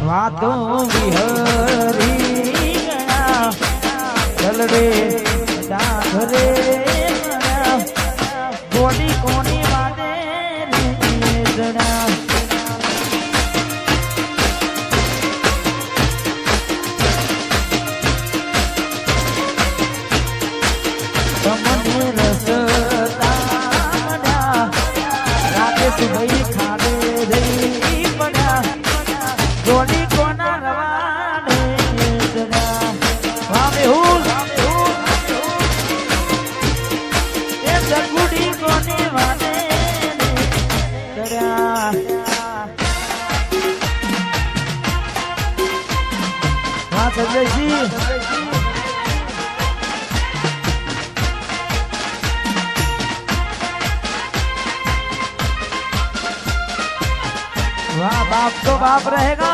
વાતો વિહરી ગયા ચલડે ડાઘરે ગોડી કોની વાદે જણા તમને રસતા મળ્યા રાતે સુબઈ ખાડે જઈ પડ્યા ગોડી કોના રવાને જણા વામે હું એ સગુડી કોની વાદે જણા વાહ સંજયજી वाह बाप तो बाप रहेगा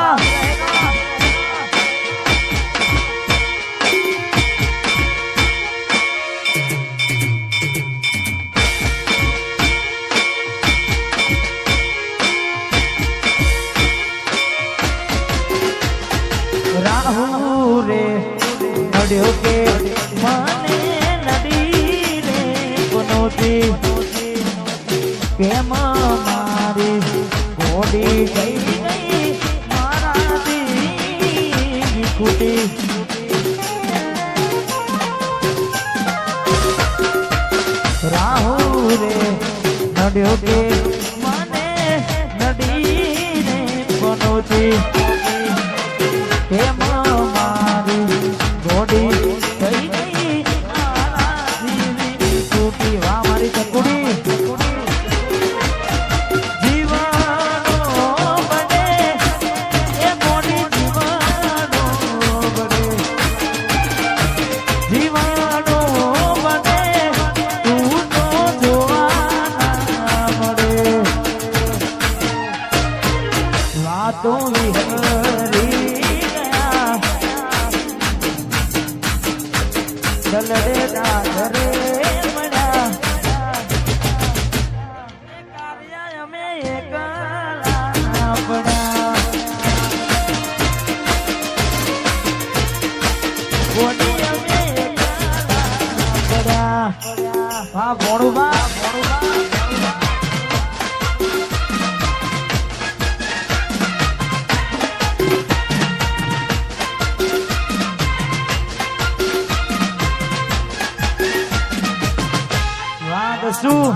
राहु रे नड्यो के मने नडी रे कोनोती केम मारी गोडी गई गई मारा दी कुटी राहु रे नड्यो के मने नडी रे बनोती हेम मारी गोडी गई गई मारा दी कुटी वाह मारी चकुड़ी तो विहरी गया चलड़े डाघरे मड़ा कार्य में एकला पड़ा गोडी में एकला पड़ा वाह मोड़ुबा Su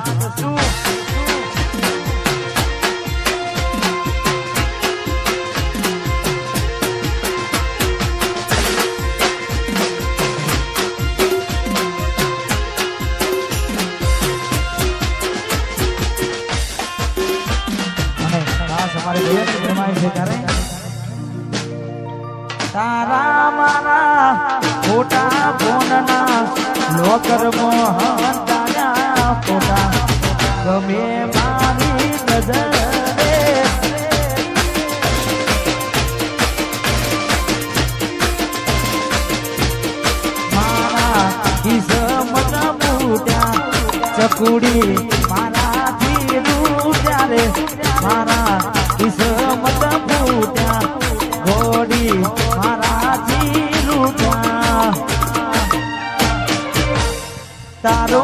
हमारे भैया की फरमाइश है करें तारा मारा खोटा फोनना लोकर मोहन फोटा गमे मारी नजरे मारा किस्मत फूट्या चकुड़ी मारा थी रूट्या रे मारा किस्मत फूट्या घोड़ी मारा थी रूट्या तारो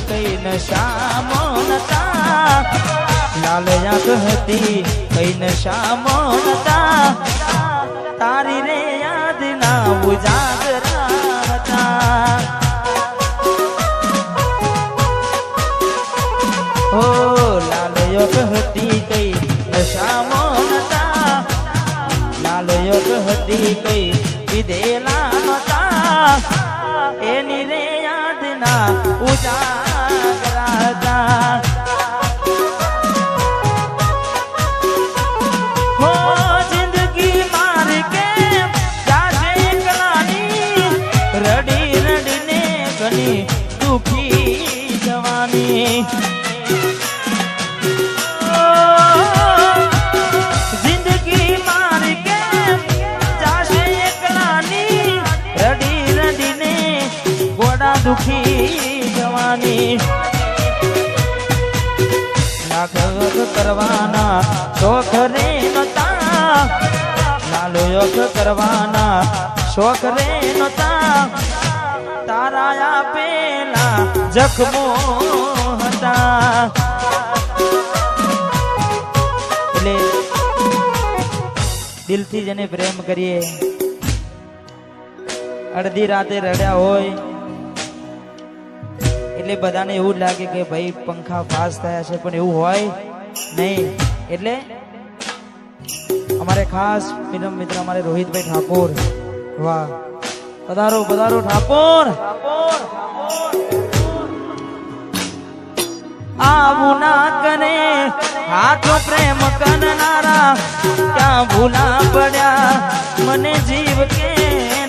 कई नशा मोनता लाल कहती कई नशा मोनता तारी रे याद ना उजागराता ओ लाल कहती कई नशा मोनता लाल कहती कई विदेला मता एनी रे याद ना उजागराता જિંદગી મારી કેમ જાશે એકલાની રડી રડીને ગોડા દુખી જવાની લાખ કરવાના શોખ રે નતા લાલો યોગ કરવાના શોખ રે નતા તારા આપેલા જખમો હતા એટલે દિલથી જેને પ્રેમ કરીએ અડધી રાતે રડ્યા હોય એટલે બધાને એવું લાગે કે ભાઈ પંખા પાસ થયા છે પણ એવું હોય નહીં એટલે અમારે ખાસ મિત્ર અમારે રોહિતભાઈ ઠાકોર વાહ પધારો પધારો ઠાકોર આવું ના કરે હાથો પ્રેમ કરનારા ક્યાં ભૂલા પડ્યા મને જીવ કે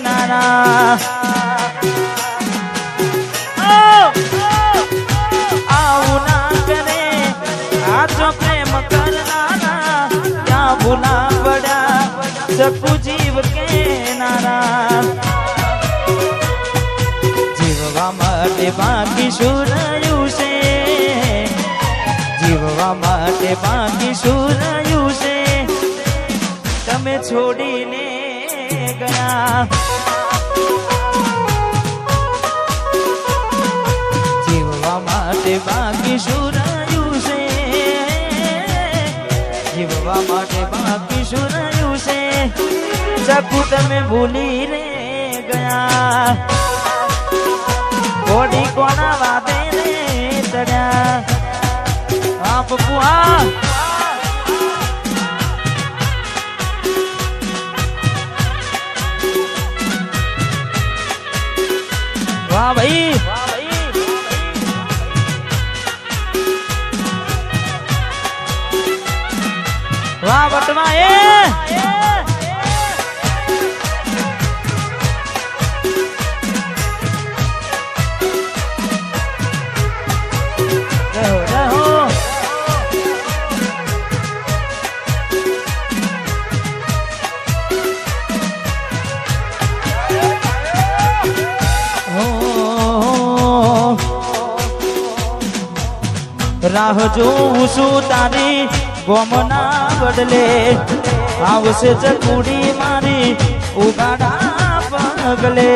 નારા આવું ના કરે હાથો પ્રેમ કરનારા ક્યાં ભૂલા પડ્યા શકું જીવ કે નારા જીવવા માટે બાકી શું રહ્યું છે જીવવા માટે બાકી શું રહ્યું છે તમે છોડીને ગયા જીવવા માટે બાકી શું રહ્યું છે જીવવા માટે બાકી શું રહ્યું છે શકું તમે ભૂલી રે ગયા ઘોડી કોના વાદે રે ચડ્યા આ પપ્પુ આ વાહ ભાઈ વાહ વટવા એ રાહ જોઉં છું તારી ગોમના બદલે આવશે ચકુડી મારી ઉગાડા પગલે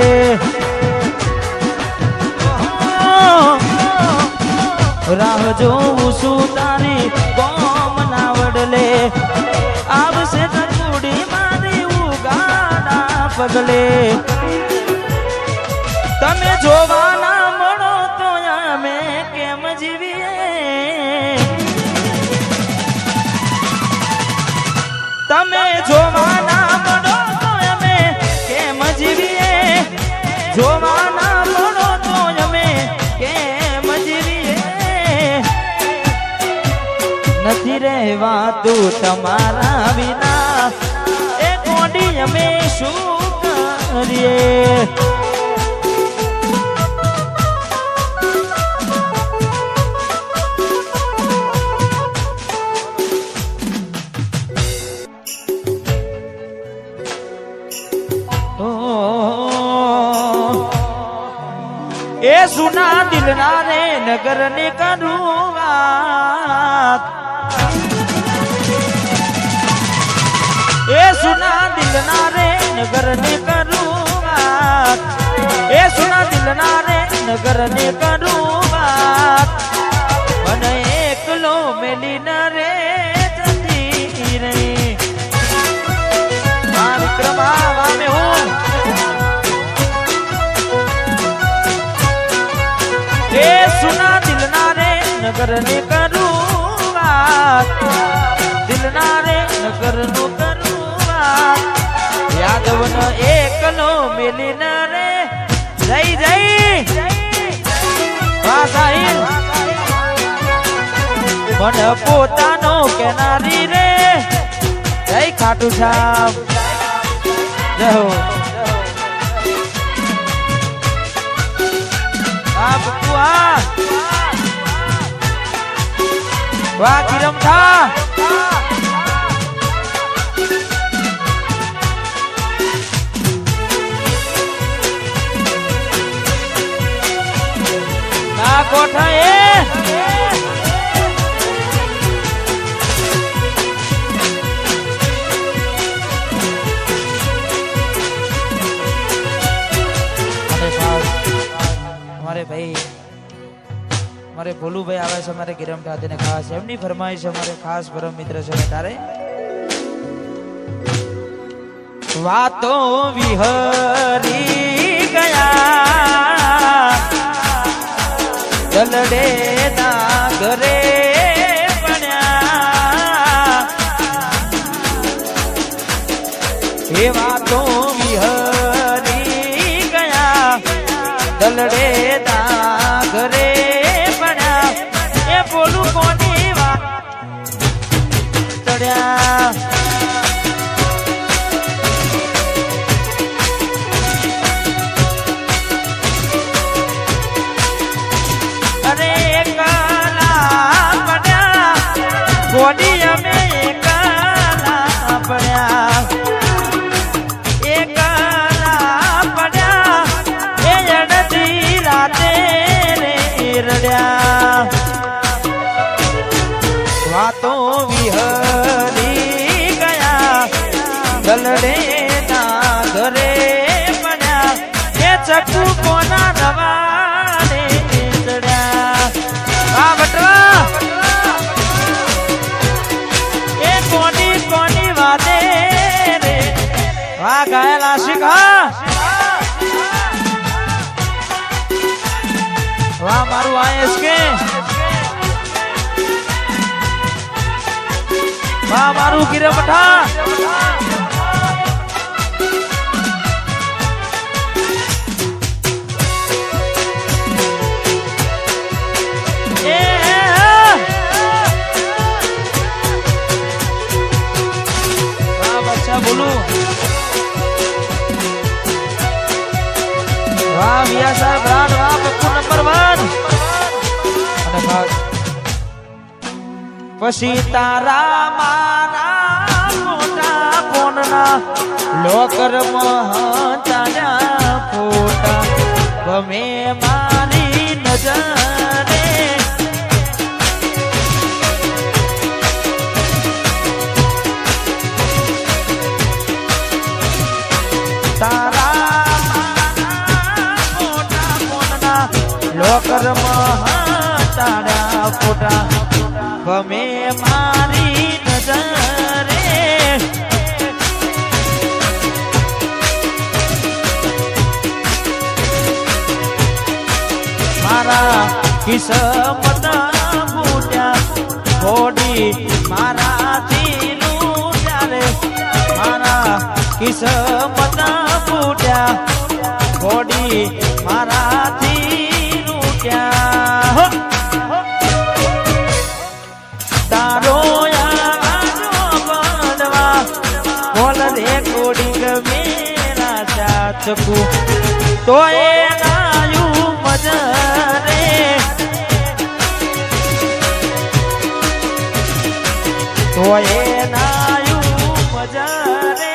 રાહ જોઉં છું તારી ગોમના બદલે આવશે ચકુડી મારી ઉગાડા પગલે તમે જોવાના મળો તો અમે કેમ જીવીએ તમે જોવાના મળો તો અમે કેમ જીવીએ જોવાના મળો તો અમે કેમ જીવીએ નથી રહેવાતું તમારા વિના એ કોડી અમે શું કરીએ એ સુના દિલના રે નગર ને કરું વાત એ સુના દિલના રે નગર ને કરું વાત એ સુના દિલના રે નગર ને કરું વાત મને એકલો મેલી ન રે જતી રે આ વિક્રમા વામે હું એ સુના દિલના રે નગર ને કરું વાત દિલના રે નગર નું કરું વાત યાદવ ન એકલો મેલી ન રે જઈ જઈ વાહ સાહિલ મન પોતાનો કેનારી રે જય ખાટુ શ્યામ જય હો આ બુઆ વાહ કિરમ થા ના કોઠા એ हमारे भाई हमारे भोलू भाई आवे છે हमारे गिरम ठाते ने खास एमनी फरमाइश हमारे खास परम मित्र છે તારે વાતો વિહરી ગયા દલડે ના ઘરે બન્યા એ વાતો વિહરી ગયા દલડે ના ઘરે બન્યા એ બોલું કોની વાત ચડ્યા અરે એકલા બન્યા ગોડી અમે એકલા બન્યા એકલા બન્યા એ જડતી રાતે રે રડ્યા વાતો વિહરી ગયા દલડે ના ઘરે બન્યા એ ચકુ કોના રવાડે ચડ્યા આ બટવા એ કોની કોની વાતે રે વાહ ગાયેલા શીખા વાહ મારું આયસ કે વાહ મારું ગીરે પઠા વાહ બચ્ચા બોલું વાહ વિયા સાહેબ બ્રાન્ડ વાહ પપ્પુ નંબર 1 અને ભાગ પછી તારા મારા મોટા ફોનના લોકર ચાલ્યા ફોટા ગમે મારી નજરે તારા મારા મોટા ફોનના લોકર ચાલ્યા ફોટા ગમે મારી નજરે મારા કિસ્મત ફૂટ્યા ઘોડી મારાથી લૂટ્યા રે મારા કિસ્મત ફૂટ્યા ઘોડી મારાથી લૂટ્યા તારો બનવા બોલ રેકોર્ડિંગ મેરા ચાચકુ તો એ નાયું મજરે તો એ નાયું મજરે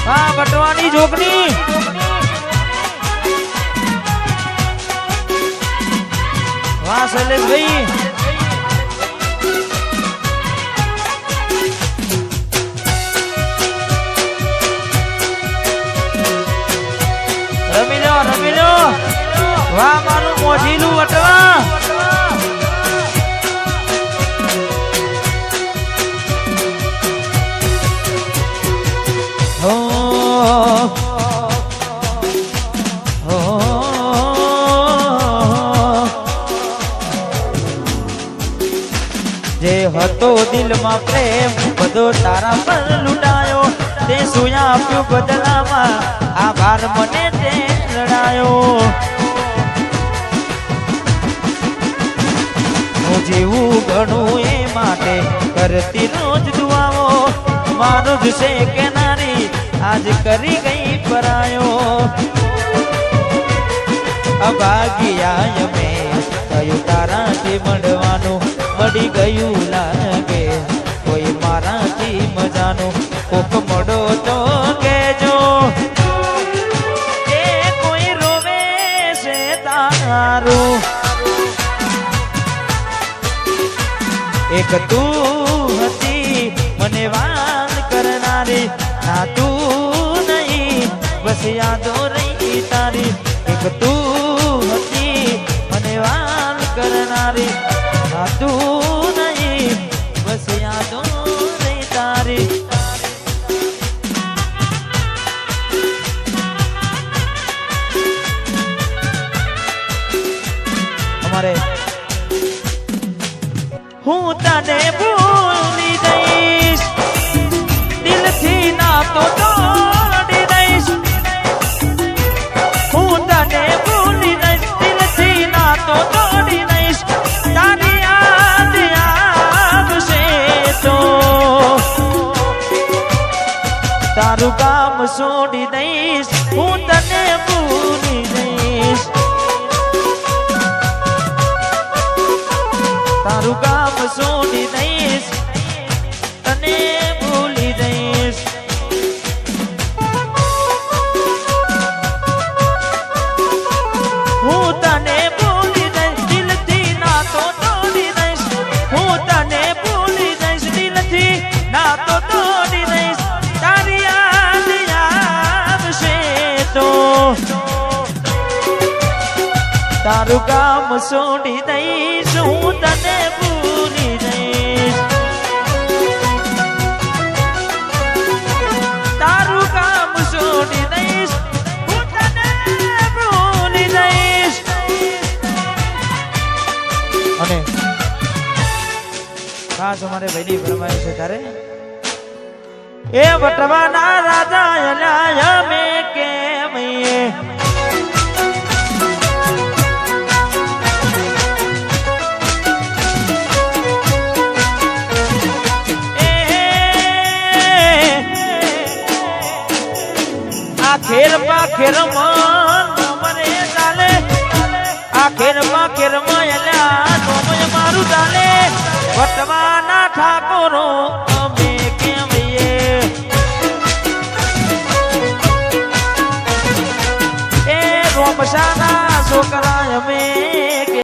હા બટવાની જોગની વાહ શૈલેષભાઈ રમી લો વાહ મારું મોઢીલું વટવા જે હતો દિલમાં પ્રેમ બધો તારા પર લૂંટાયો તે સુયા આપ્યું બદલામાં આભાર મને તે રડાયો હું જીવું ઘણું એ માટે કરતી રોજ દુઆઓ મારો જ છે કે નારી આજ કરી ગઈ પરાયો અભાગ્યા અમે થયું તારાથી મળવાનું મળી ગયું લાગે કોઈ મારાથી મજાનું કોક મળો તો કેજો એ કોઈ રોવે છે તારું એક તું હતી મને વાત કરનારી ના તું નહીં બસ યાદો રહી તારી એક તું હતી મને વાત કરનારી ના તું નહીં બસ યાદો રહી તારી અમારે હું તને ભૂલી જઈશ દિલથી ના તો તોડી દઈશ હું તને ભૂલી જઈશ દિલથી ના તો તોડી દઈશ તારી યાદ આવશે તો તારું કામ છોડી દઈશ હું તને ભૂલી જઈશ તારું કામ છોડી દઈશ તને ભૂલી દઈશ હું તને ભૂલી દઈશ દિલથી ના તો તોડી દઈશ હું તને ભૂલી દઈશ દિલથી ના તો તોડી દઈશ તારી યાદ આવશે તો તારું કામ છોડી દઈશ હું તને ભૂલી જઈશ તારું કામ છોડી દઈશ હું તને ભૂલી જઈશ અને ખાસ અમારે ભાઈની ફરમાઈશ છે તારે એ વટવાના રાજા અલ્યા મે કેમ ખેર માં મને ચાલે આ ખેર માં એલા નોમય મારું ચાલે વટવાના ઠાકોરો અમે કેમ એ રોમશાના છોકરા અમે